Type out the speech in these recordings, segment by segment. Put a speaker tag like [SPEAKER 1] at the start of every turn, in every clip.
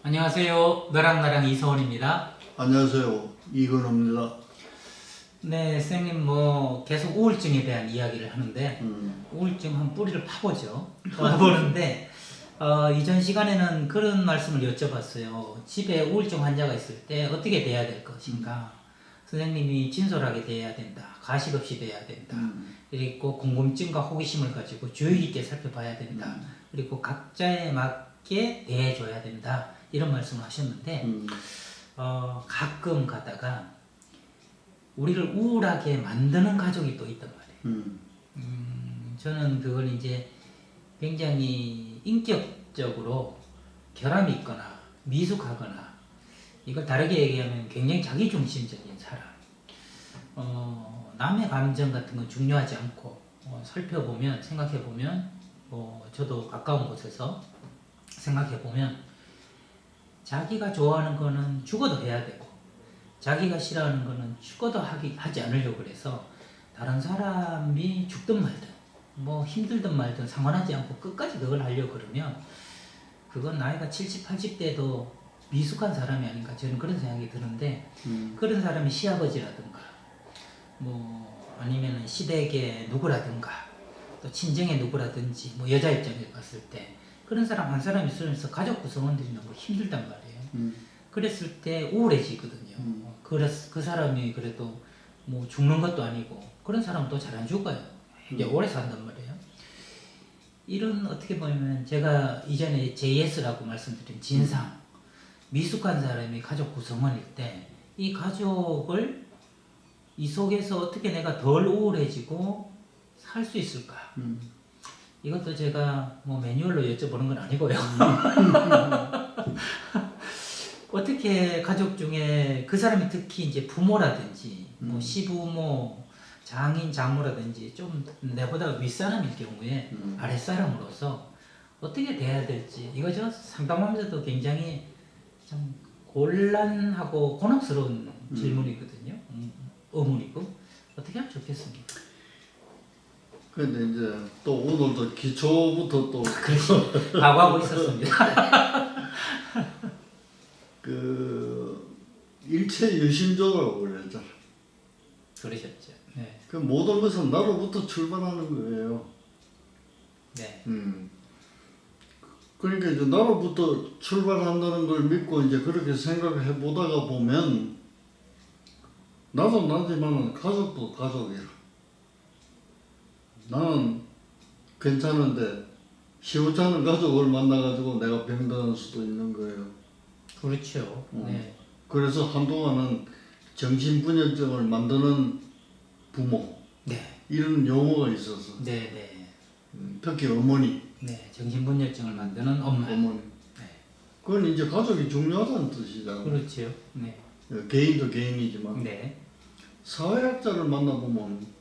[SPEAKER 1] 안녕하세요. 너랑 나랑 이서원입니다.
[SPEAKER 2] 안녕하세요. 이건호입니다.
[SPEAKER 1] 네, 선생님 계속 우울증에 대한 이야기를 하는데 우울증 한 뿌리를 파보죠. 파보는데 이전 시간에는 그런 말씀을 여쭤봤어요. 집에 우울증 환자가 있을 때 어떻게 대해야 될 것인가. 선생님이 진솔하게 대해야 된다. 가식 없이 대해야 된다. 그리고 궁금증과 호기심을 가지고 주의 깊게 살펴봐야 된다. 그리고 각자에 맞게 대해줘야 된다. 이런 말씀을 하셨는데 가끔 가다가 우리를 우울하게 만드는 가족이 또 있단 말이에요. 저는 그걸 이제 굉장히 인격적으로 결함이 있거나 미숙하거나 이걸 다르게 얘기하면 굉장히 자기중심적인 사람. 남의 감정 같은 건 중요하지 않고 살펴보면 생각해보면 저도 가까운 곳에서 생각해보면 자기가 좋아하는 거는 죽어도 해야 되고 자기가 싫어하는 거는 죽어도 하지 않으려고 그래서 다른 사람이 죽든 말든 힘들든 말든 상관하지 않고 끝까지 그걸 하려고 그러면 그건 나이가 70, 80대도 미숙한 사람이 아닌가 저는 그런 생각이 드는데 그런 사람이 시아버지라든가 아니면 시댁의 누구라든가 또 친정의 누구라든지 여자 입장에서 봤을 때 그런 사람 한 사람 있으면서 가족 구성원들이 너무 힘들단 말이에요. 그랬을 때 우울해지거든요. 그 사람이 그래도 죽는 것도 아니고 그런 사람은 또 잘 안 죽어요. 이게 오래 산단 말이에요. 이런 어떻게 보면 제가 이전에 JS라고 말씀드린 진상 미숙한 사람이 가족 구성원일 때 이 가족을 이 속에서 어떻게 내가 덜 우울해지고 살 수 있을까? 이것도 제가 매뉴얼로 여쭤보는 건 아니고요. 어떻게 가족 중에 그 사람이 특히 이제 부모라든지 시부모, 장인, 장모라든지 좀 내보다 윗사람일 경우에 아랫사람으로서 어떻게 대해야 될지 이거 저 상담하면서도 굉장히 참 곤란하고 곤혹스러운 질문이거든요. 의문이고 어떻게 하면 좋겠습니까?
[SPEAKER 2] 근데 이제 또 오늘도 기초부터 또
[SPEAKER 1] 그렇죠. 각오하고 있었습니다.
[SPEAKER 2] 그 일체 유심조라고 그랬잖아.
[SPEAKER 1] 그러셨죠. 네.
[SPEAKER 2] 그 모든 것은 나로부터 출발하는 거예요.
[SPEAKER 1] 네.
[SPEAKER 2] 그러니까 이제 나로부터 출발한다는 걸 믿고 이제 그렇게 생각해 보다가 보면 나도 나지만은 가족도 가족이라. 나는 괜찮은데 시원찮은 가족을 만나가지고 내가 병들할 수도 있는 거예요.
[SPEAKER 1] 그렇죠. 네.
[SPEAKER 2] 그래서 한동안은 정신분열증을 만드는 부모
[SPEAKER 1] 네.
[SPEAKER 2] 이런 용어가 있어서
[SPEAKER 1] 네. 네.
[SPEAKER 2] 특히 어머니
[SPEAKER 1] 네. 정신분열증을 만드는 엄마.
[SPEAKER 2] 어머니
[SPEAKER 1] 네.
[SPEAKER 2] 그건 이제 가족이 중요하다는 뜻이잖아요.
[SPEAKER 1] 그렇죠. 네.
[SPEAKER 2] 개인도 개인이지만
[SPEAKER 1] 네.
[SPEAKER 2] 사회학자를 만나보면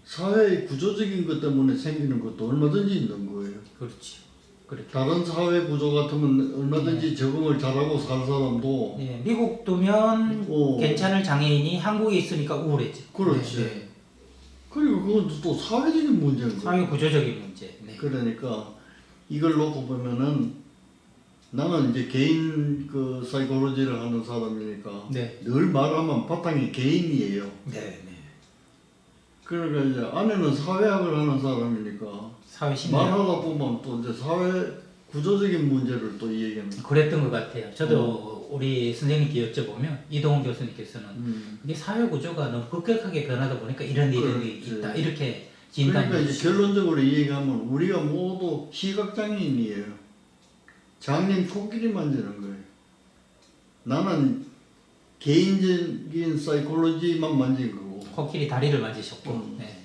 [SPEAKER 2] 사회의 구조적인 것 때문에 생기는 것도 얼마든지 있는 거예요.
[SPEAKER 1] 그렇죠. 그렇게.
[SPEAKER 2] 다른 사회 구조 같으면 얼마든지 적응을 잘하고 살 사람도
[SPEAKER 1] 네. 미국 두면 괜찮을 장애인이 한국에 있으니까 우울해져.
[SPEAKER 2] 그렇지.
[SPEAKER 1] 네.
[SPEAKER 2] 그리고 그건 또 사회적인 문제인 거예요.
[SPEAKER 1] 사회 구조적인 문제. 네.
[SPEAKER 2] 그러니까 이걸 놓고 보면은 나는 이제 개인 그 사이코로지를 하는 사람이니까
[SPEAKER 1] 네.
[SPEAKER 2] 늘 말하면 바탕이 개인이에요.
[SPEAKER 1] 네. 네.
[SPEAKER 2] 그러니까 이제 아내는 사회학을 하는 사람이니까
[SPEAKER 1] 사회 심리.
[SPEAKER 2] 말하다 보면 또 이제 사회 구조적인 문제를 또 얘기합니다.
[SPEAKER 1] 그랬던 것 같아요. 저도 우리 선생님께 여쭤보면 이동훈 교수님께서는 이게 사회 구조가 너무 급격하게 변하다 보니까 이런 일이
[SPEAKER 2] 그렇지.
[SPEAKER 1] 있다 이렇게 진단을
[SPEAKER 2] 그러니까 이제
[SPEAKER 1] 해주시고.
[SPEAKER 2] 결론적으로 얘기하면 우리가 모두 시각장애인이에요. 장님 코끼리 만지는 거예요. 나는 개인적인 사이콜로지만 만진 거고.
[SPEAKER 1] 코끼리 다리를 만지셨고 네.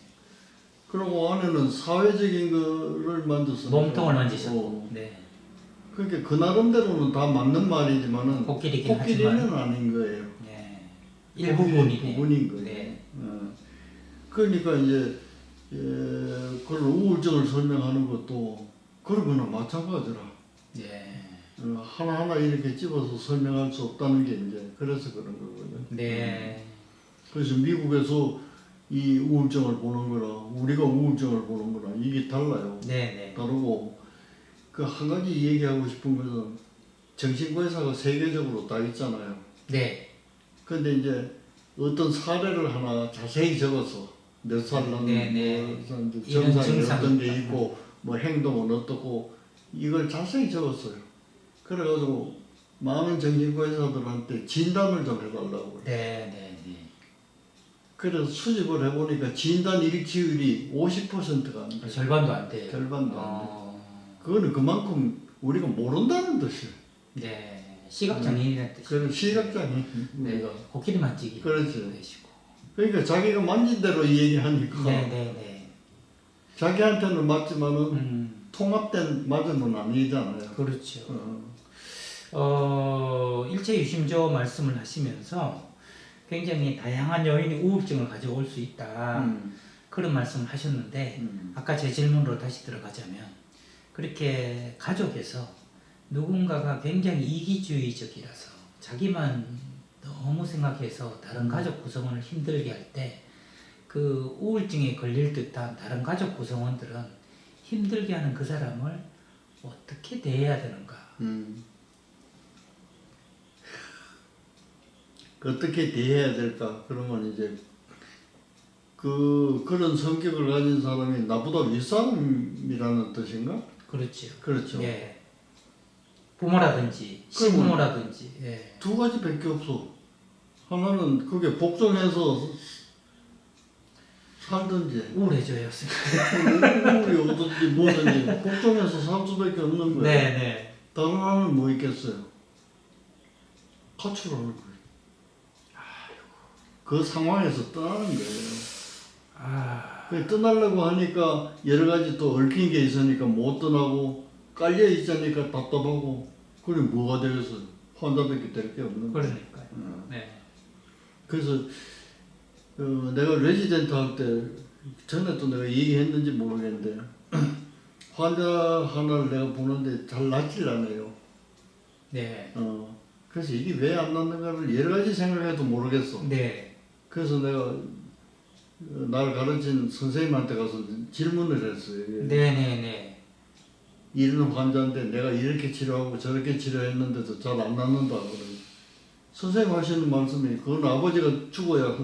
[SPEAKER 2] 그리고 아내는 사회적인 거를 만졌어.
[SPEAKER 1] 몸통을 만지셨고 네.
[SPEAKER 2] 그러니까 그 나름대로는 다 맞는 말이지만은
[SPEAKER 1] 코끼리긴
[SPEAKER 2] 코끼리는
[SPEAKER 1] 하지만
[SPEAKER 2] 아닌 거예요.
[SPEAKER 1] 네. 일부분이네.
[SPEAKER 2] 부분인 거예요.
[SPEAKER 1] 네.
[SPEAKER 2] 그러니까 이제 그걸 우울증을 설명하는 것도 그러거나 마찬가지라.
[SPEAKER 1] 네.
[SPEAKER 2] 하나하나 이렇게 집어서 설명할 수 없다는 게 이제 그래서 그런 거거든요.
[SPEAKER 1] 네.
[SPEAKER 2] 그래서 미국에서 이 우울증을 보는 거라 우리가 우울증을 보는 거라 이게 달라요.
[SPEAKER 1] 네. 네.
[SPEAKER 2] 다르고 그 한 가지 얘기하고 싶은 것은 정신과의사가 세계적으로 다 있잖아요.
[SPEAKER 1] 네.
[SPEAKER 2] 근데 이제 어떤 사례를 하나 자세히 적어서 몇 살난
[SPEAKER 1] 네.
[SPEAKER 2] 뭐
[SPEAKER 1] 이런
[SPEAKER 2] 증상이
[SPEAKER 1] 증상이
[SPEAKER 2] 어떤 게
[SPEAKER 1] 있다.
[SPEAKER 2] 있고 뭐 행동은 어떻고 이걸 자세히 적었어요. 그래가지고 많은 정신과의사들한테 진단을 좀 해달라고.
[SPEAKER 1] 네.
[SPEAKER 2] 그래서 수집을 해보니까 진단 일치율이 50%가 안 돼요.
[SPEAKER 1] 절반도 안 돼요.
[SPEAKER 2] 절반도 안 돼요. 그거는 그만큼 우리가 모른다는 뜻이에요.
[SPEAKER 1] 네. 시각장애인이라는 뜻이.
[SPEAKER 2] 그런 시각장애
[SPEAKER 1] 네.
[SPEAKER 2] 우리가.
[SPEAKER 1] 코끼리 만지기.
[SPEAKER 2] 그렇지.
[SPEAKER 1] 되시고.
[SPEAKER 2] 그러니까 자기가 만진 대로 얘기하니까
[SPEAKER 1] 네.
[SPEAKER 2] 자기한테는 맞지만은 통합된 맞으면 아니잖아요.
[SPEAKER 1] 그렇죠.
[SPEAKER 2] 어.
[SPEAKER 1] 일체 유심조 말씀을 하시면서 굉장히 다양한 요인이 우울증을 가져올 수 있다. 그런 말씀을 하셨는데 아까 제 질문으로 다시 들어가자면 그렇게 가족에서 누군가가 굉장히 이기주의적이라서 자기만 너무 생각해서 다른 가족 구성원을 힘들게 할 때 그 우울증에 걸릴 듯한 다른 가족 구성원들은 힘들게 하는 그 사람을 어떻게 대해야 되는가?
[SPEAKER 2] 어떻게 대해야 될까? 그러면 이제 그런 성격을 가진 사람이 나보다 윗사람이라는 뜻인가?
[SPEAKER 1] 그렇죠.
[SPEAKER 2] 그렇죠.
[SPEAKER 1] 예. 부모라든지 시부모라든지. 예.
[SPEAKER 2] 두 가지밖에 없어. 하나는 그게 복종해서 살든지
[SPEAKER 1] 우울해져요.
[SPEAKER 2] 우울이 오든지 뭐든지 복종해서 살 수밖에 없는 거예요.
[SPEAKER 1] 네.
[SPEAKER 2] 다른 하나는 뭐 있겠어요? 가출하는 거예요. 그 상황에서 떠나는 거예요. 그 떠나려고 하니까 여러 가지 또 얽힌 게 있으니까 못 떠나고 깔려 있으니까 답답하고 그래 뭐가 되겠어요? 환자밖에 될 게 없는 거예요.
[SPEAKER 1] 그러니까요. 네.
[SPEAKER 2] 그래서 내가 레지던트 할 때 전에 또 내가 얘기했는지 모르겠는데 환자 하나를 내가 보는데 잘 낫질 않아요.
[SPEAKER 1] 네.
[SPEAKER 2] 그래서 이게 왜 안 낫는가를 여러 가지 생각해도 모르겠어.
[SPEAKER 1] 네.
[SPEAKER 2] 그래서 내가 날 가르친 선생님한테 가서 질문을 했어요.
[SPEAKER 1] 네.
[SPEAKER 2] 이런 환자인데 내가 이렇게 치료하고 저렇게 치료했는데도 잘 안 낫는다. 그러면 선생님 하시는 말씀이 그건 아버지가 죽어야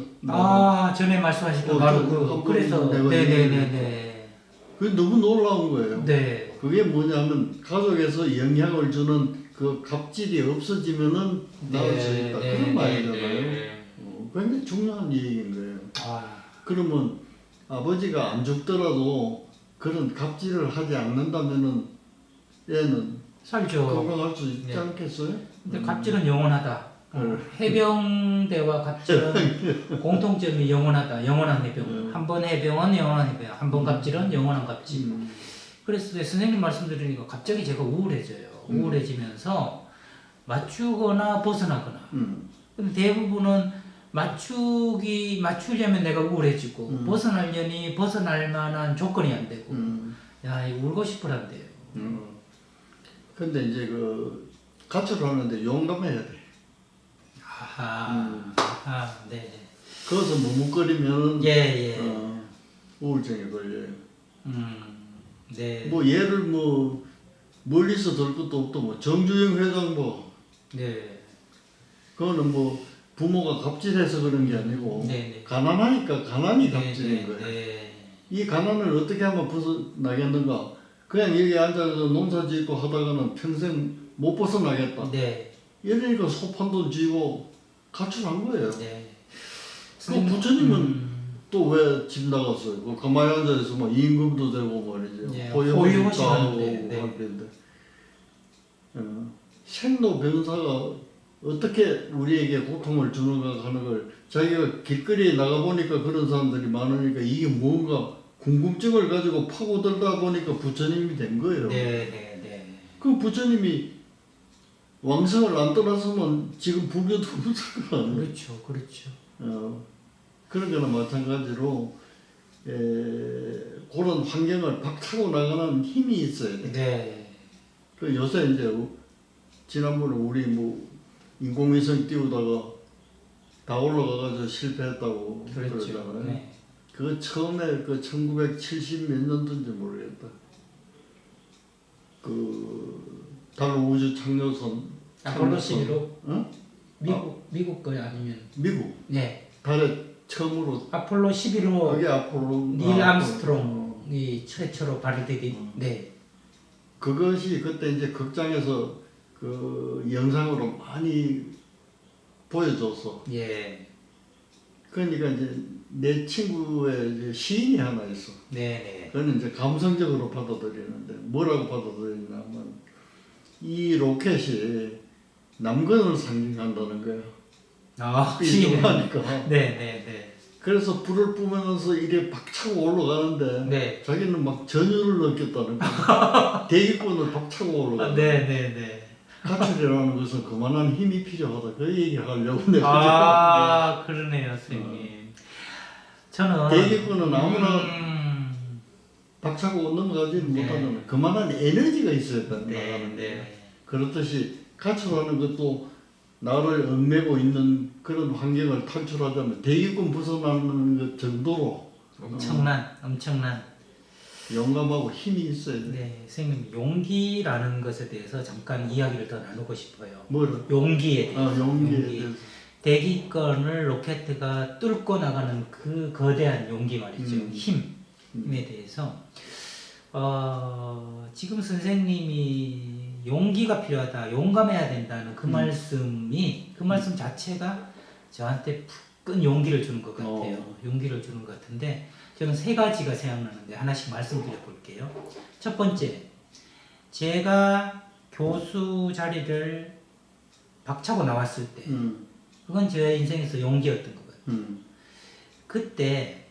[SPEAKER 1] 전에 말씀하셨던 바로 그래서 네.
[SPEAKER 2] 그게 너무 놀라운 거예요.
[SPEAKER 1] 네.
[SPEAKER 2] 그게 뭐냐면 가족에서 영향을 주는 그 갑질이 없어지면은 나을 수 있다. 그런 말이잖아요. 굉장히 중요한 얘기인 거예요. 그러면 아버지가 안 죽더라도 그런 갑질을 하지 않는다면은 얘는
[SPEAKER 1] 살죠.
[SPEAKER 2] 건강할 수 있지 않겠어요?
[SPEAKER 1] 근데 갑질은 영원하다. 해병대와 갑질은 공통점이 영원하다. 영원한 해병. 한 번 해병은 영원한 해병. 한 번 갑질은 영원한 갑질. 그래서 선생님 말씀 들으니까 갑자기 제가 우울해져요. 우울해지면서 맞추거나 벗어나거나. 근데 대부분은 맞추려면 내가 우울해지고 벗어나려니 벗어날 만한 조건이 안 되고 야, 이거 울고 싶으란데요.
[SPEAKER 2] 근데 이제 그 가출을 하는데 용감해야 돼.
[SPEAKER 1] 네.
[SPEAKER 2] 거기서 머뭇거리면
[SPEAKER 1] 예.
[SPEAKER 2] 우울증에 걸려요.
[SPEAKER 1] 네.
[SPEAKER 2] 뭐 얘를 뭐 멀리서 들 것도 없고 뭐 정주영 회장 뭐
[SPEAKER 1] 네.
[SPEAKER 2] 그거는 뭐 부모가 갑질해서 그런 게 아니고
[SPEAKER 1] 네.
[SPEAKER 2] 가난하니까 가난이 갑질인 거예요.
[SPEAKER 1] 네.
[SPEAKER 2] 이 가난을 어떻게 하면 벗어나겠는가? 그냥 여기 앉아서 농사 짓고 하다가는 평생 못 벗어나겠다.
[SPEAKER 1] 네.
[SPEAKER 2] 이러니까 소판돈 쥐고 가출한 거예요.
[SPEAKER 1] 네.
[SPEAKER 2] 그 부처님은 또 왜 집 나갔어요? 그 가만히 앉아서 뭐 임금도 되고 말이죠.
[SPEAKER 1] 네.
[SPEAKER 2] 호의호식도 하고
[SPEAKER 1] 네.
[SPEAKER 2] 할 텐데. 생로 병사가 어떻게 우리에게 고통을 주는가 하는 걸 자기가 길거리에 나가보니까 그런 사람들이 많으니까 이게 뭔가 궁금증을 가지고 파고들다 보니까 부처님이 된 거예요.
[SPEAKER 1] 네.
[SPEAKER 2] 그 부처님이 왕성을 안 떠났으면 지금 불교도 없을 거 아니에요.
[SPEAKER 1] 그렇죠.
[SPEAKER 2] 그런 거나 마찬가지로 그런 환경을 박차고 나가는 힘이 있어야 돼.
[SPEAKER 1] 네.
[SPEAKER 2] 그 요새 이제 지난번에 우리 뭐 인공위성 띄우다가 다 올라가가지고 실패했다고 그러잖아요.
[SPEAKER 1] 네.
[SPEAKER 2] 그 처음에 그 1970 몇 년도인지 모르겠다. 그 달 우주 착륙선
[SPEAKER 1] 아폴로 11호?
[SPEAKER 2] 어?
[SPEAKER 1] 미국 거야 아니면?
[SPEAKER 2] 미국.
[SPEAKER 1] 네.
[SPEAKER 2] 달에 처음으로
[SPEAKER 1] 아폴로 11호.
[SPEAKER 2] 그게 아폴로.
[SPEAKER 1] 닐 암스트롱이 최초로 발견된. 네.
[SPEAKER 2] 그것이 그때 이제 극장에서 그 영상으로 많이 보여줬어.
[SPEAKER 1] 예.
[SPEAKER 2] 그러니까 이제 내 친구의 이제 시인이 하나 있어.
[SPEAKER 1] 네네.
[SPEAKER 2] 그는 이제 감성적으로 받아들이는데 뭐라고 받아들이냐면 이 로켓이 남근을 상징한다는 거야.
[SPEAKER 1] 아,
[SPEAKER 2] 이동하니까.
[SPEAKER 1] 네네네.
[SPEAKER 2] 그래서 불을 뿜으면서 이래 박차고 올라가는데
[SPEAKER 1] 네.
[SPEAKER 2] 자기는 막 전율을 느꼈다는 거야. 대기권을 박차고 올라가.
[SPEAKER 1] 네네네.
[SPEAKER 2] 가출이라는 것은 그만한 힘이 필요하다. 그 얘기를 하려고 내가.
[SPEAKER 1] 그러네요, 선생님. 저는
[SPEAKER 2] 대기권은 아무나 박차고 넘어가지 못하는 그만한 에너지가 있어야 된다.
[SPEAKER 1] 네.
[SPEAKER 2] 그렇듯이 가출하는 것도 나를 얽매고 있는 그런 환경을 탈출하자면 대기권 벗어나는 것 정도로
[SPEAKER 1] 엄청난
[SPEAKER 2] 용감하고 힘이 있어야 돼.
[SPEAKER 1] 네, 선생님 용기라는 것에 대해서 잠깐 이야기를 더 나누고 싶어요.
[SPEAKER 2] 뭐를?
[SPEAKER 1] 용기에 대해서.
[SPEAKER 2] 용기에 대해서.
[SPEAKER 1] 대기권을 로켓가 뚫고 나가는 그 거대한 용기 말이죠. 힘에 대해서 지금 선생님이 용기가 필요하다, 용감해야 된다는 그 말씀 자체가 저한테 큰 용기를 주는 것 같아요. 용기를 주는 것 같은데 저는 세 가지가 생각나는데 하나씩 말씀드려 볼게요. 첫 번째, 제가 교수 자리를 박차고 나왔을 때 그건 제 인생에서 용기였던 것 같아요. 그때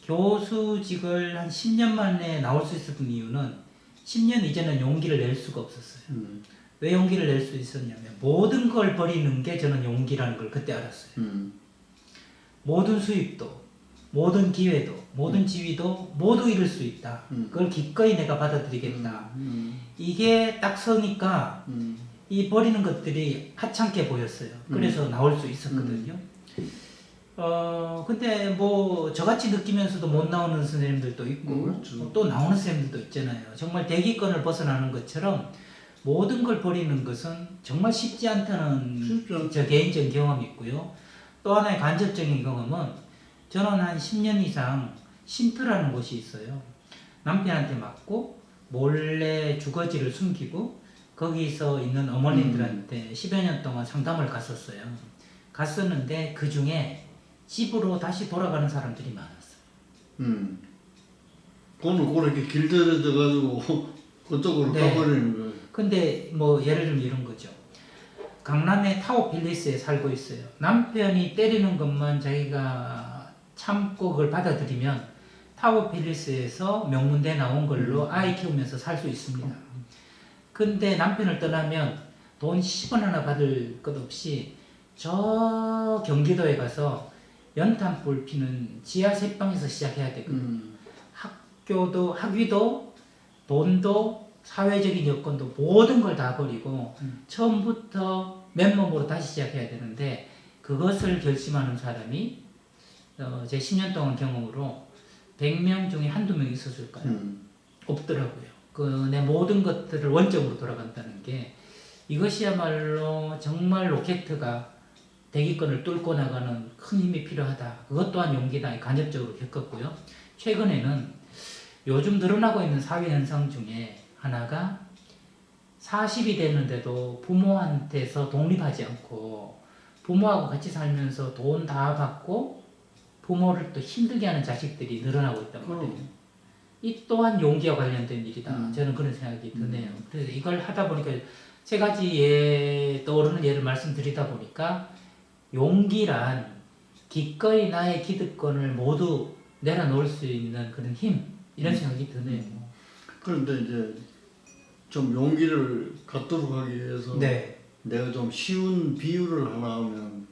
[SPEAKER 1] 교수직을 한 10년 만에 나올 수 있었던 이유는 10년 이전엔 용기를 낼 수가 없었어요. 왜 용기를 낼 수 있었냐면 모든 걸 버리는 게 저는 용기라는 걸 그때 알았어요. 모든 수입도, 모든 기회도, 모든 지위도 모두 잃을 수 있다. 그걸 기꺼이 내가 받아들이겠다. 이게 딱 서니까 이 버리는 것들이 하찮게 보였어요. 그래서 나올 수 있었거든요. 근데 뭐 저같이 느끼면서도 못 나오는 선생님들도 있고
[SPEAKER 2] 그렇죠.
[SPEAKER 1] 또 나오는 선생님들도 있잖아요. 정말 대기권을 벗어나는 것처럼 모든 걸 버리는 것은 정말 쉽지 않다는 저 개인적인 경험이 있고요. 또 하나의 간접적인 경험은 저는 한 10년 이상 쉼터라는 곳이 있어요. 남편한테 맞고 몰래 주거지를 숨기고 거기서 있는 어머님들한테 10여 년 동안 상담을 갔었어요. 갔었는데 그 중에 집으로 다시 돌아가는 사람들이 많았어요.
[SPEAKER 2] 그거는 그렇게 길들여져 가지고 그쪽으로 가버리는 거예요.
[SPEAKER 1] 근데 뭐 예를 들면 이런 거죠. 강남의 타워 빌리스에 살고 있어요. 남편이 때리는 것만 자기가 참고 그걸 받아들이면 타워 빌리스에서 명문대 나온 걸로 아이 키우면서 살 수 있습니다. 근데 남편을 떠나면 돈 10원 하나 받을 것 없이 저 경기도에 가서 연탄불 피는 지하 셋방에서 시작해야 되거든요. 학위도 돈도 사회적인 여건도 모든 걸 다 버리고 처음부터 맨몸으로 다시 시작해야 되는데 그것을 결심하는 사람이 제 10년 동안 경험으로 100명 중에 한두 명 있었을까요? 없더라고요. 내 모든 것들을 원점으로 돌아간다는 게 이것이야말로 정말 로켓가 대기권을 뚫고 나가는 큰 힘이 필요하다. 그것 또한 용기다. 간접적으로 겪었고요. 최근에는 요즘 늘어나고 있는 사회 현상 중에 하나가 40이 됐는데도 부모한테서 독립하지 않고 부모하고 같이 살면서 돈 다 받고 부모를 또 힘들게 하는 자식들이 늘어나고 있단 말이에요. 이 또한 용기와 관련된 일이다. 저는 그런 생각이 드네요. 그래서 이걸 하다 보니까 세 가지 떠오르는 예를 말씀드리다 보니까 용기란 기꺼이 나의 기득권을 모두 내려놓을 수 있는 그런 힘 이런 생각이 드네요.
[SPEAKER 2] 그런데 이제 좀 용기를 갖도록 하기 위해서 내가 좀 쉬운 비유를 하나 하면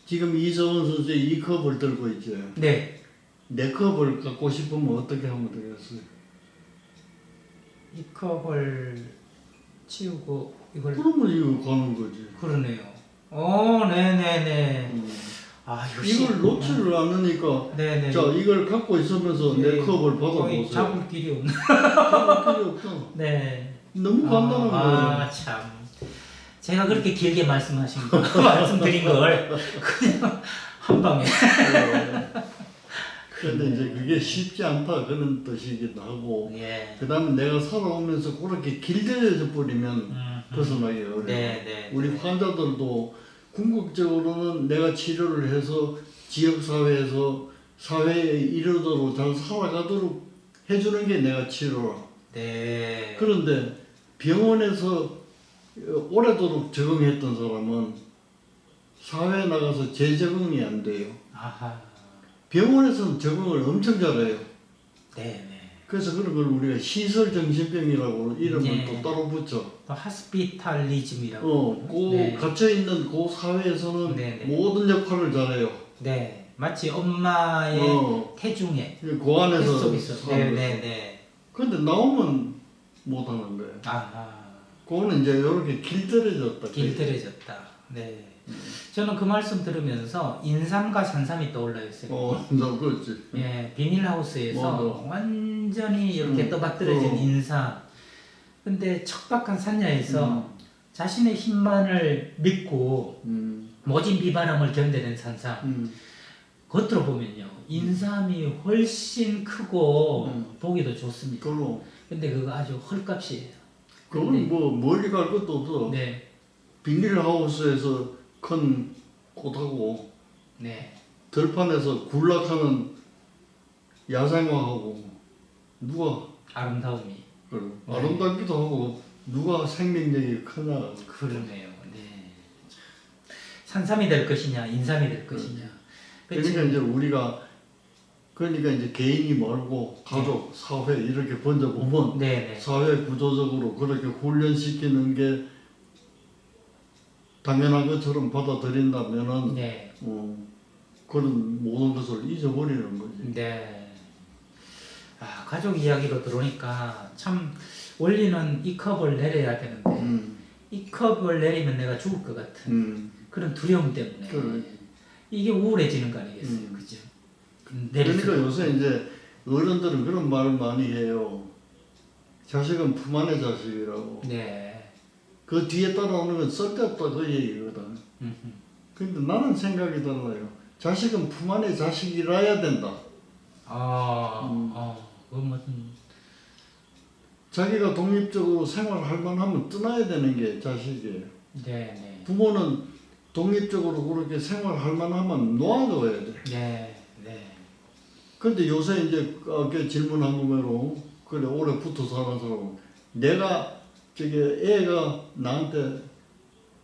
[SPEAKER 2] 지금 이서원 선수의 이 컵을 들고 있지. 내 컵을 갖고 싶으면 어떻게 하면 되겠어요?
[SPEAKER 1] 이 컵을 치우고 이걸
[SPEAKER 2] 그러면 이거 가는 거지.
[SPEAKER 1] 그러네요. 네네네.
[SPEAKER 2] 이걸 놓지를 않으니까 자 이걸 갖고 있으면서 내 컵을 받아보세요.
[SPEAKER 1] 잡을 길이 없네.
[SPEAKER 2] 잡을 길이 없어.
[SPEAKER 1] 네.
[SPEAKER 2] 너무 간단한 거예요.
[SPEAKER 1] 참. 제가 그렇게 길게 말씀하신 거, 말씀드린 걸 그냥 한 방에.
[SPEAKER 2] 그런데 이제 그게 쉽지 않다 그런 뜻이기도 하고,
[SPEAKER 1] 예.
[SPEAKER 2] 그다음에 내가 살아오면서 그렇게 길들여져 버리면 벗어나기 어려워. 우리 환자들도 궁극적으로는 내가 치료를 해서 지역 사회에서 사회에 이르도록 잘 살아가도록 해주는 게 내가 치료라.
[SPEAKER 1] 네.
[SPEAKER 2] 그런데 병원에서 오래도록 적응했던 사람은 사회에 나가서 재적응이 안 돼요.
[SPEAKER 1] 아하.
[SPEAKER 2] 병원에서는 적응을 엄청 잘해요.
[SPEAKER 1] 네네.
[SPEAKER 2] 그래서 그런 걸 우리가 시설 정신병이라고 이름을
[SPEAKER 1] 네.
[SPEAKER 2] 또 따로 붙여.
[SPEAKER 1] 또 하스피탈리즘이라고.
[SPEAKER 2] 그 갇혀 있는 그 사회에서는
[SPEAKER 1] 네네.
[SPEAKER 2] 모든 역할을 잘해요.
[SPEAKER 1] 네. 마치 엄마의 태중에.
[SPEAKER 2] 그 안에서
[SPEAKER 1] 속에서. 네네네.
[SPEAKER 2] 근데 나오면 못 하는 거예요.
[SPEAKER 1] 아하.
[SPEAKER 2] 그거는 이제 이렇게 길들여졌다.
[SPEAKER 1] 길들여졌다. 네. 저는 그 말씀 들으면서 인삼과 산삼이 떠올라요.
[SPEAKER 2] 나 그렇지.
[SPEAKER 1] 예, 비닐하우스에서 완전히 이렇게 떠받들어진 인삼. 근데 척박한 산야에서 자신의 힘만을 믿고 모진 비바람을 견뎌낸 산삼. 겉으로 보면요, 인삼이 훨씬 크고 보기도 좋습니다.
[SPEAKER 2] 그럼.
[SPEAKER 1] 근데 그거 아주 헐값이에요.
[SPEAKER 2] 그건 뭐 멀리 갈 것도 없어.
[SPEAKER 1] 네.
[SPEAKER 2] 비닐하우스에서 큰 꽃하고
[SPEAKER 1] 네.
[SPEAKER 2] 들판에서 굴락하는 야생화하고 누가
[SPEAKER 1] 아름다움이.
[SPEAKER 2] 아름답기도 하고 누가 생명력이 크냐.
[SPEAKER 1] 그러네요. 네. 산삼이 될 것이냐, 인삼이 될 것이냐.
[SPEAKER 2] 그러니까 이제 우리가 그러니까 이제 개인이 말고 가족, 사회 이렇게 번져보면 사회 구조적으로 그렇게 훈련시키는 게 당연한 것처럼 받아들인다면은 그런 모든 것을 잊어버리는 거지.
[SPEAKER 1] 네. 아, 가족 이야기로 들어오니까 참 원리는 이 컵을 내려야 되는데 이 컵을 내리면 내가 죽을 것 같은 그런 두려움 때문에 이게 우울해지는 거 아니겠어요, 그죠?
[SPEAKER 2] 그러니까 요새 이제 어른들은 그런 말을 많이 해요. 자식은 품 안의 자식이라고.
[SPEAKER 1] 네.
[SPEAKER 2] 그 뒤에 따라오는 건 쓸데없다 그 얘기거든. 근데 나는 생각이 달라요. 자식은 품 안의 자식이라야 된다.
[SPEAKER 1] 그건
[SPEAKER 2] 자기가 독립적으로 생활할 만하면 떠나야 되는 게 자식이에요.
[SPEAKER 1] 네.
[SPEAKER 2] 부모는 독립적으로 그렇게 생활할 만하면 놓아줘야 돼.
[SPEAKER 1] 네.
[SPEAKER 2] 근데 요새 이제 아까 질문한 거로 그래 오래 붙어 사는 사람은 내가 애가 나한테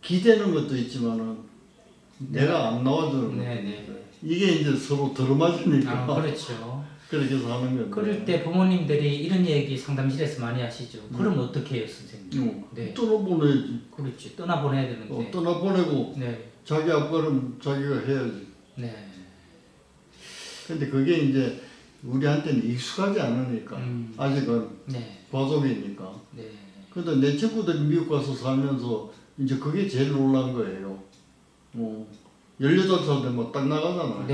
[SPEAKER 2] 기대는 것도 있지만은 내가 안 나와주는 거. 이게 이제 서로 들어맞으니까.
[SPEAKER 1] 그렇죠.
[SPEAKER 2] 그렇게 해서 하는 건데.
[SPEAKER 1] 그럴 때 부모님들이 이런 얘기 상담실에서 많이 하시죠. 그럼 어떻게 해요, 선생님?
[SPEAKER 2] 떠나보내야지.
[SPEAKER 1] 그렇지. 떠나보내야 되는데.
[SPEAKER 2] 떠나보내고 자기 아빠는 자기가 해야지.
[SPEAKER 1] 네.
[SPEAKER 2] 근데 그게 이제 우리한테는 익숙하지 않으니까 아직은 과속이니까. 근데 내 친구들이 미국 가서 살면서 이제 그게 제일 놀란 거예요. 18살 되면 딱 나가잖아.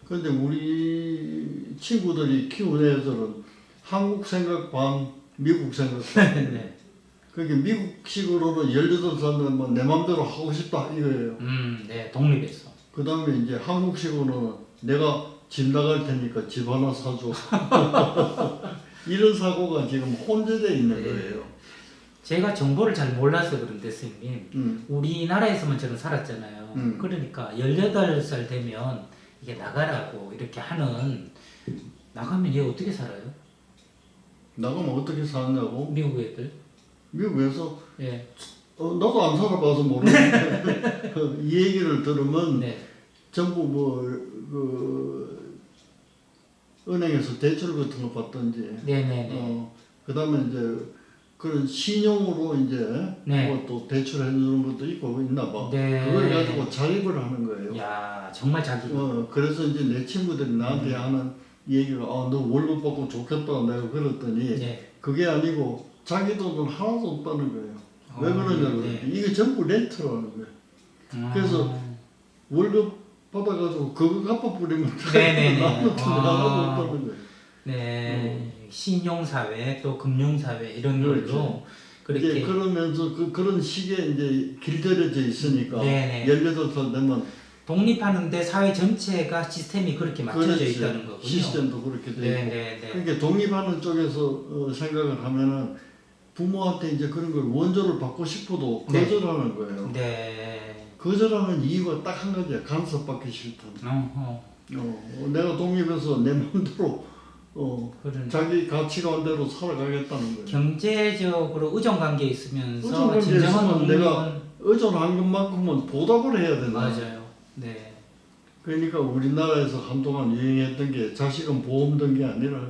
[SPEAKER 2] 근데 우리 친구들이 키우는 애들은 한국 생각 반, 미국 생각 반. 그게 미국식으로는 18살 되면 내 맘대로 하고 싶다 이거예요.
[SPEAKER 1] 독립해서.
[SPEAKER 2] 그 다음에 이제 한국식으로는 내가 집 나갈 테니까 집 하나 사줘. 이런 사고가 지금 혼재되어 있는 거예요.
[SPEAKER 1] 제가 정보를 잘 몰라서 그런데 선생님, 우리나라에서만 저는 살았잖아요. 그러니까 18살 되면 이게 나가라고 이렇게 하는, 나가면 얘 어떻게 살아요?
[SPEAKER 2] 나가면 어떻게 사냐고?
[SPEAKER 1] 미국 애들?
[SPEAKER 2] 미국에서? 나도 안 살아봐서 모르는데 이 얘기를 들으면 전부 은행에서 대출 같은 거 받든지 그 다음에 이제 그런 신용으로 이제 또 대출해 주는 것도 있고 있나 봐. 그걸 가지고 자립을 하는 거예요.
[SPEAKER 1] 야, 정말 자기.
[SPEAKER 2] 그래서 이제 내 친구들이 나한테 하는 얘기가 너 월급 받고 좋겠다 내가 그랬더니 그게 아니고 자기 돈은 하나도 없다는 거예요. 왜 그러냐고. 이게 전부 렌트라는 거예요. 그래서 월급 받아가지고 그거 갚아버리면 나도 하나도 없다는 거예요.
[SPEAKER 1] 신용사회 또 금융사회 이런 걸로 그렇게
[SPEAKER 2] 이제 그러면서 그런 시기에 이제 길들여져 있으니까
[SPEAKER 1] 네네.
[SPEAKER 2] 18살 되면
[SPEAKER 1] 독립하는데 사회 전체가 시스템이 그렇게 맞춰져
[SPEAKER 2] 그렇지.
[SPEAKER 1] 있다는 거군요.
[SPEAKER 2] 시스템도 그렇게 돼 있고.
[SPEAKER 1] 네네네.
[SPEAKER 2] 그러니까 독립하는 쪽에서 생각을 하면은 부모한테 이제 그런 걸 원조를 받고 싶어도
[SPEAKER 1] 네.
[SPEAKER 2] 거절하는 거예요.
[SPEAKER 1] 네.
[SPEAKER 2] 거절하는 이유가 딱 한 가지야. 간섭받기 싫다는. 내가 독립해서 내 마음대로
[SPEAKER 1] 그런
[SPEAKER 2] 자기 가치관대로 살아가겠다는 거예요.
[SPEAKER 1] 경제적으로 의존 관계에 있으면서
[SPEAKER 2] 의존관계에
[SPEAKER 1] 진정한
[SPEAKER 2] 있으면
[SPEAKER 1] 독립은
[SPEAKER 2] 내가 의존한 것만큼은 보답을 해야 된다.
[SPEAKER 1] 맞아요. 네.
[SPEAKER 2] 그러니까 우리나라에서 한동안 유행했던 게 자식은 보험 든 게 아니라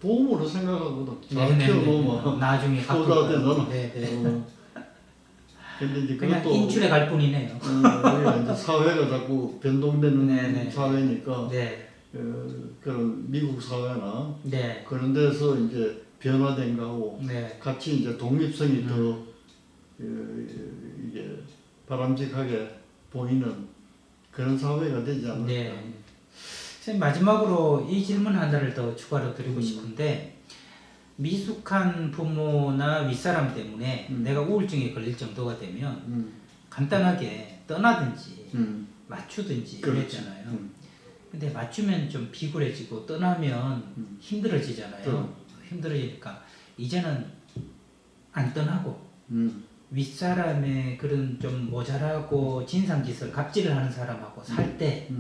[SPEAKER 2] 보험으로 생각하거든. 잘 키워놓으면
[SPEAKER 1] 나중에
[SPEAKER 2] 효자돼 너는.
[SPEAKER 1] 네네.
[SPEAKER 2] 근데 이제
[SPEAKER 1] 그냥
[SPEAKER 2] 그것도
[SPEAKER 1] 인출에 갈 뿐이네요.
[SPEAKER 2] 우리가 이제 사회가 자꾸 변동되는
[SPEAKER 1] 네네.
[SPEAKER 2] 사회니까
[SPEAKER 1] 네.
[SPEAKER 2] 그런 미국 사회나
[SPEAKER 1] 네.
[SPEAKER 2] 그런 데서 이제 변화된 거하고
[SPEAKER 1] 네.
[SPEAKER 2] 같이 이제 독립성이 더 이게 바람직하게 보이는 그런 사회가 되지 않을까.
[SPEAKER 1] 네. 선생님 마지막으로 이 질문 하나를 더 추가로 드리고 싶은데 미숙한 부모나 윗사람 때문에 내가 우울증에 걸릴 정도가 되면 간단하게 떠나든지 맞추든지
[SPEAKER 2] 그렇지.
[SPEAKER 1] 이랬잖아요. 근데 맞추면 좀 비굴해지고 떠나면 힘들어지잖아요. 힘들어지니까 이제는 안 떠나고 윗사람의 그런 좀 모자라고 진상짓을 갑질을 하는 사람하고 살 때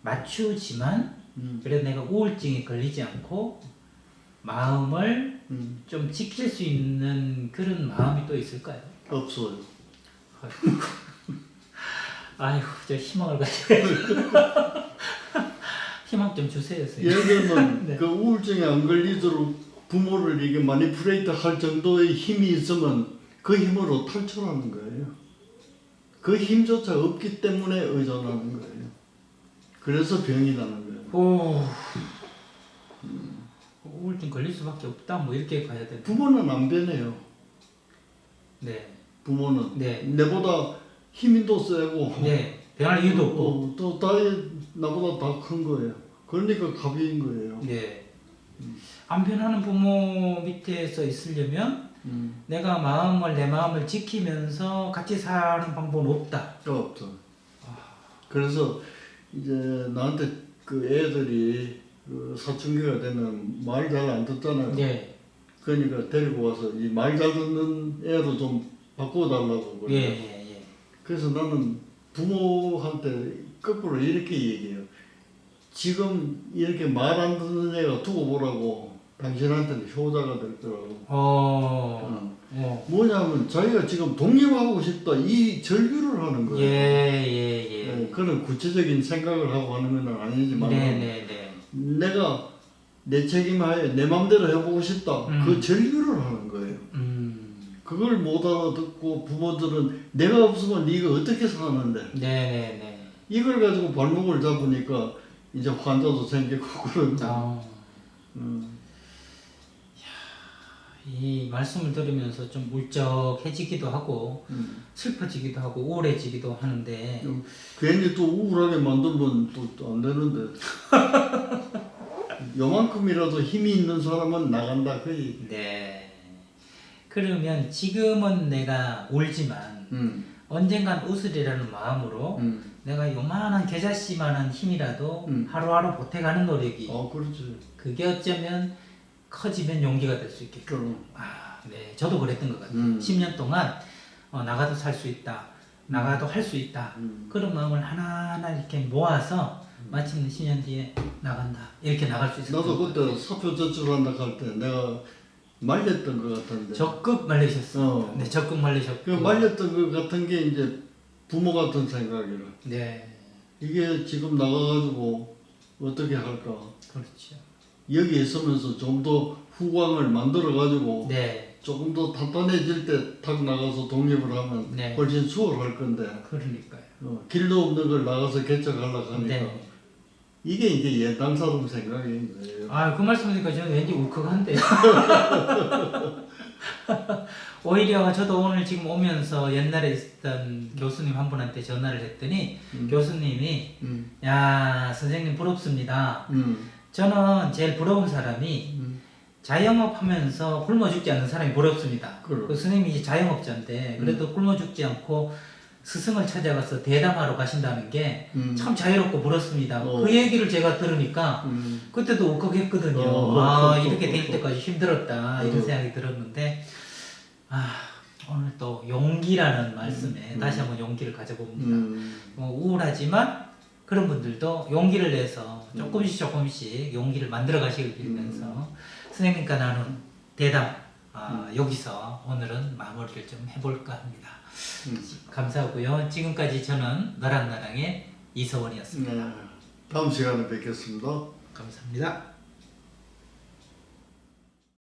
[SPEAKER 1] 맞추지만 그래도 내가 우울증에 걸리지 않고 마음을 좀 지킬 수 있는 그런 마음이 또 있을까요?
[SPEAKER 2] 없어요.
[SPEAKER 1] 아이고 저 희망을 가져야 희망 좀 주세요. 선생님.
[SPEAKER 2] 예를 들면
[SPEAKER 1] 네.
[SPEAKER 2] 그 우울증에 안 걸리도록 부모를 이게 마니플레이트 할 정도의 힘이 있으면 그 힘으로 탈출하는 거예요. 그 힘조차 없기 때문에 의존하는 거예요. 그래서 병이 나는 거예요.
[SPEAKER 1] 우울증 걸릴 수밖에 없다 뭐 이렇게 가야 되나?
[SPEAKER 2] 부모는 안 변해요.
[SPEAKER 1] 네.
[SPEAKER 2] 부모는
[SPEAKER 1] 네.
[SPEAKER 2] 내보다 힘이 더 세고
[SPEAKER 1] 네. 변할 이유도 없고.
[SPEAKER 2] 또 나보다 더 큰 거예요. 그러니까 갑인 거예요.
[SPEAKER 1] 네. 안 변하는 부모 밑에서 있으려면 내가 내 마음을 지키면서 같이 사는 방법은 없다.
[SPEAKER 2] 없죠. 그래서 이제 나한테 그 애들이 그 사춘기가 되면 말 잘 안 듣잖아요.
[SPEAKER 1] 네.
[SPEAKER 2] 그러니까 데리고 와서 이 말 잘 듣는 애로 좀 바꿔달라고 그래요.
[SPEAKER 1] 예.
[SPEAKER 2] 그래서 나는 부모한테 거꾸로 이렇게 얘기해요. 지금 이렇게 말 안 듣는 애가 두고 보라고 당신한테는 효자가 될 거라고. 뭐냐면 자기가 지금 독립하고 싶다 이 절규를 하는 거예요.
[SPEAKER 1] 예.
[SPEAKER 2] 그런 구체적인 생각을 하고 하는 건 아니지만
[SPEAKER 1] 네.
[SPEAKER 2] 내가 내 책임하에 내 맘대로 해보고 싶다 그 절규를 하는 거예요. 그걸 못 알아듣고 부모들은 내가 없으면 네가 어떻게 사는데
[SPEAKER 1] 네.
[SPEAKER 2] 이걸 가지고 발목을 잡으니까 이제 환자도 생기고 그런
[SPEAKER 1] 이 말씀을 들으면서 좀 울적해지기도 하고 슬퍼지기도 하고 우울해지기도 하는데
[SPEAKER 2] 괜히 또 우울하게 만들면 또 안 되는데 요만큼이라도 힘이 있는 사람은 나간다 그 얘기.
[SPEAKER 1] 네. 그러면 지금은 내가 울지만 언젠간 웃으리라는 마음으로 내가 요만한 겨자씨만한 힘이라도 하루하루 보태가는 노력이
[SPEAKER 2] 그렇지.
[SPEAKER 1] 그게 어쩌면 커지면 용기가 될 수 있겠죠. 네. 저도 그랬던 것 같아요. 10년 동안 나가도 살 수 있다. 나가도 할 수 있다. 그런 마음을 하나하나 이렇게 모아서 마침내 10년 뒤에 나간다. 이렇게 나갈 수 있었어요.
[SPEAKER 2] 나도 그때 사표 제출한다 할 때 내가 말렸던 것 같은데.
[SPEAKER 1] 적극 말리셨어요. 네, 적극 말리셨고.
[SPEAKER 2] 그 말렸던 것 같은 게 이제 부모 같은 생각이라.
[SPEAKER 1] 네.
[SPEAKER 2] 이게 지금 나가가지고 어떻게 할까.
[SPEAKER 1] 그렇죠.
[SPEAKER 2] 여기 있으면서 좀 더 후광을 만들어가지고
[SPEAKER 1] 네.
[SPEAKER 2] 조금 더 탄탄해질 때 탁 나가서 독립을 하면
[SPEAKER 1] 네.
[SPEAKER 2] 훨씬 수월할 건데
[SPEAKER 1] 그러니까요.
[SPEAKER 2] 길도 없는 걸 나가서 개척하려고 하니까
[SPEAKER 1] 네.
[SPEAKER 2] 이게 이제 옛날 사람 생각인 거예요.
[SPEAKER 1] 그 말씀 드니까 저는 왠지 울컥한데요. 오히려 저도 오늘 지금 오면서 옛날에 있었던 교수님 한 분한테 전화를 했더니 교수님이 야 선생님 부럽습니다. 저는 제일 부러운 사람이 자영업하면서 굶어 죽지 않는 사람이 부럽습니다.
[SPEAKER 2] 그럼.
[SPEAKER 1] 그 스님이 자영업자인데 그래도 굶어 죽지 않고 스승을 찾아가서 대담하러 가신다는 게 참 자유롭고 부럽습니다. 그 얘기를 제가 들으니까 그때도 울컥했거든요. 아 이렇게 될 때까지 힘들었다 이런 생각이 들었는데 오늘 또 용기라는 말씀에 다시 한번 용기를 가져봅니다. 우울하지만 그런 분들도 용기를 내서 조금씩 용기를 만들어 가시길 빌면서 선생님과 나눈 대담 여기서 오늘은 마무리를 좀 해볼까 합니다. 감사하고요. 지금까지 저는 너랑 나랑의 이서원이었습니다.
[SPEAKER 2] 다음 시간에 뵙겠습니다.
[SPEAKER 1] 감사합니다.